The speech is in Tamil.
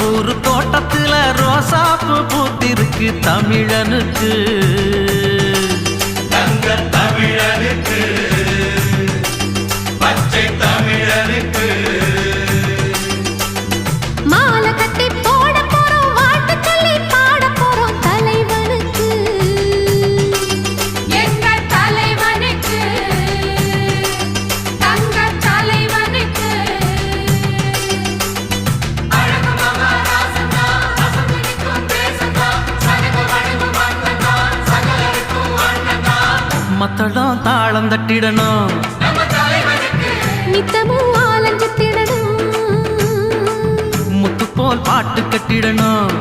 ஊரு தோட்டத்துல ரோசாப்பு பூத்திருக்கு தமிழனுக்கு தங்க தமிழனுக்கு பச்சை தமிழனுக்கு மாலை கட்டி போட போறோம் வாழ்த்து சொல்லி பாட போறோம் தலைவனுக்கு எங்கள் தலைவனுக்கு தங்க தலைவனுக்கு அழகு மகாராசனா அசந்திக்கும் தேசனா சனக வடிவு மன்னனா சகலருக்கும் அண்ணனா மத்தளம் தாளம் தட்டிடணும் நம்ம தலைவனுக்கு நித்தமும் ஆலஞ்சத்திடணும் முத்து போல் பாட்டு கட்டிடணும்